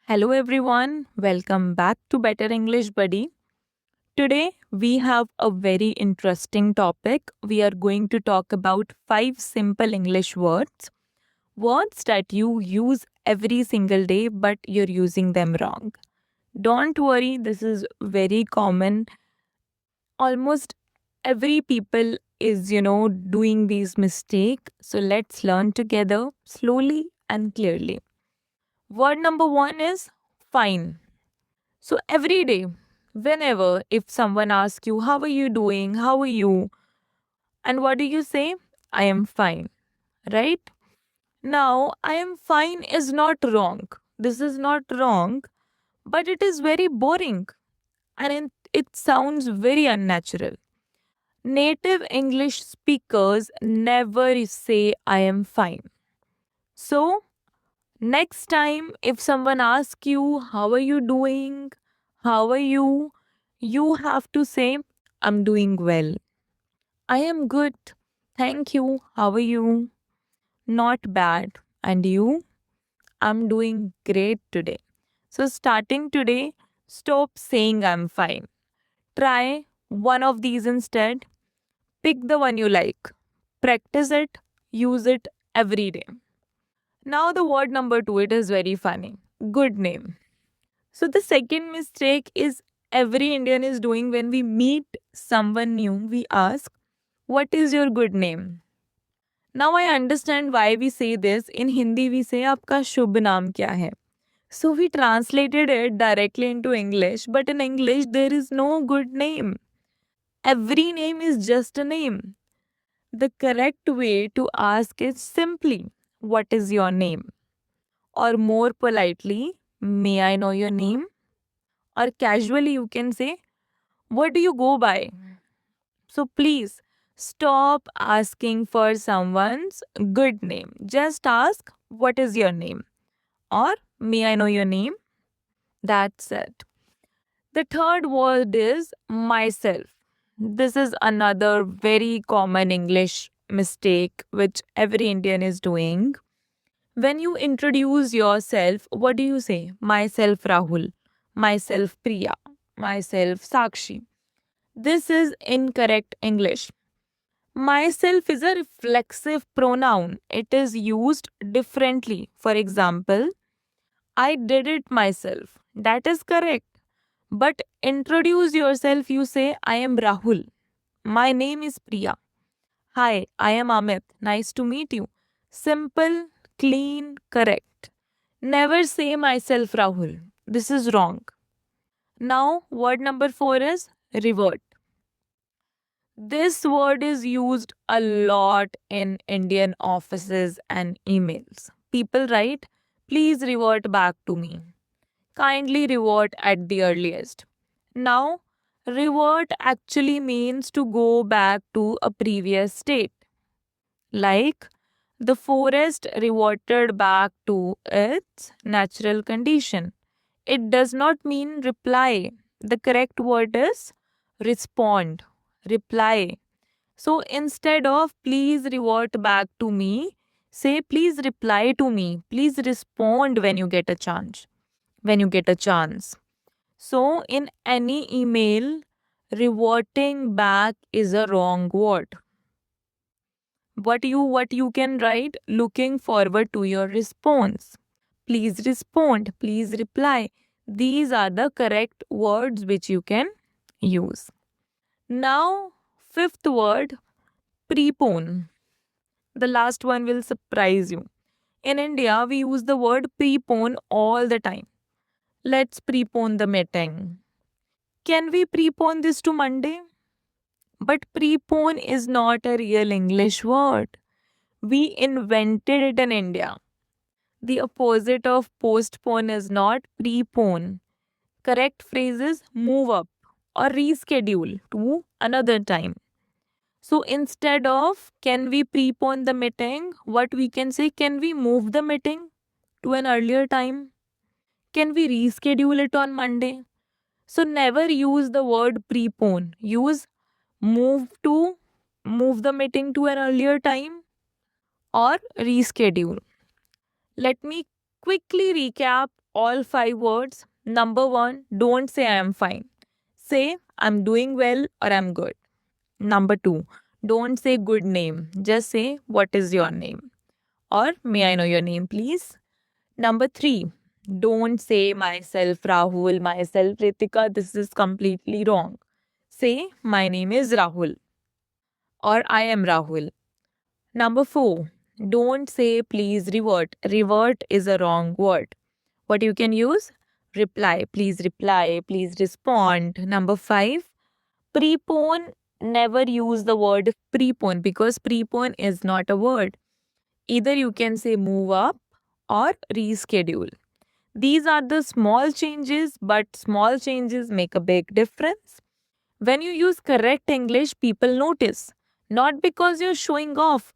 Hello everyone, welcome back to Better English Buddy. Today we have a very interesting topic. We are going to talk about 5 simple English words that you use every single day but you're using them wrong. Don't worry, this is very common. Almost every people is, doing these mistakes. So let's learn together slowly and clearly. Word number 1 is fine. So every day, whenever, if someone asks you, how are you doing? How are you? And what do you say? I am fine, right? Now, I am fine is not wrong. This is not wrong, but it is very boring and it sounds very unnatural. Native English speakers never say, I am fine. So, next time, if someone asks you, how are you doing? How are you? You have to say, I'm doing well. I am good. Thank you. How are you? Not bad. And you? I'm doing great today. So, starting today, stop saying I'm fine. Try one of these instead. Pick the one you like. Practice it. Use it every day. Now, the word number 2, it is very funny. Good name. So, the second mistake is every Indian is doing when we meet someone new, we ask, what is your good name? Now I understand why we say this. In Hindi, we say, आपका शुभ नाम क्या है? So we translated it directly into English, but in English, there is no good name. Every name is just a name. The correct way to ask is simply, what is your name? Or more politely, may I know your name? Or casually, you can say, what do you go by? So please stop asking for someone's good name. Just ask, what is your name? Or may I know your name? That's it. The third word is myself. This is another very common English mistake which every Indian is doing. When you introduce yourself, what do you say? Myself Rahul, myself Priya, myself Sakshi. This is incorrect English. Myself is a reflexive pronoun. It is used differently. For example, I did it myself. That is correct. But introduce yourself, you say, I am Rahul. My name is Priya. Hi, I am Amit. Nice to meet you. Simple, clean, correct. Never say myself Rahul. This is wrong. Now, word number 4 is revert. This word is used a lot in Indian offices and emails. People write, please revert back to me. Kindly revert at the earliest. Now, revert actually means to go back to a previous state. Like, the forest reverted back to its natural condition. It does not mean reply. The correct word is respond, reply. So instead of please revert back to me, say please reply to me. Please respond when you get a chance. When you get a chance. So in any email, reverting back is a wrong word. What you can write, looking forward to your response. Please respond, please reply. These are the correct words which you can use. Now, fifth word, prepone. The last one will surprise you. In India, we use the word prepone all the time. Let's prepone the meeting. Can we prepone this to Monday? But prepone is not a real English word. We invented it in India. The opposite of postpone is not prepone. Correct phrase is move up or reschedule to another time. So instead of can we prepone the meeting, what we can say, can we move the meeting to an earlier time? Can we reschedule it on Monday? So never use the word prepone. Use move the meeting to an earlier time or reschedule. Let me quickly recap all 5 words. Number 1, don't say I am fine. Say I'm doing well or I'm good. Number 2, don't say good name. Just say what is your name or may I know your name, please. Number 3, don't say myself Rahul, myself Ritika. This is completely wrong. Say my name is Rahul or I am Rahul. Number 4, don't say please revert. Revert is a wrong word. What you can use? Reply, please respond. Number 5, prepone. Never use the word prepone because prepone is not a word. Either you can say move up or reschedule. These are the small changes, but small changes make a big difference. When you use correct English, people notice. Not because you're showing off,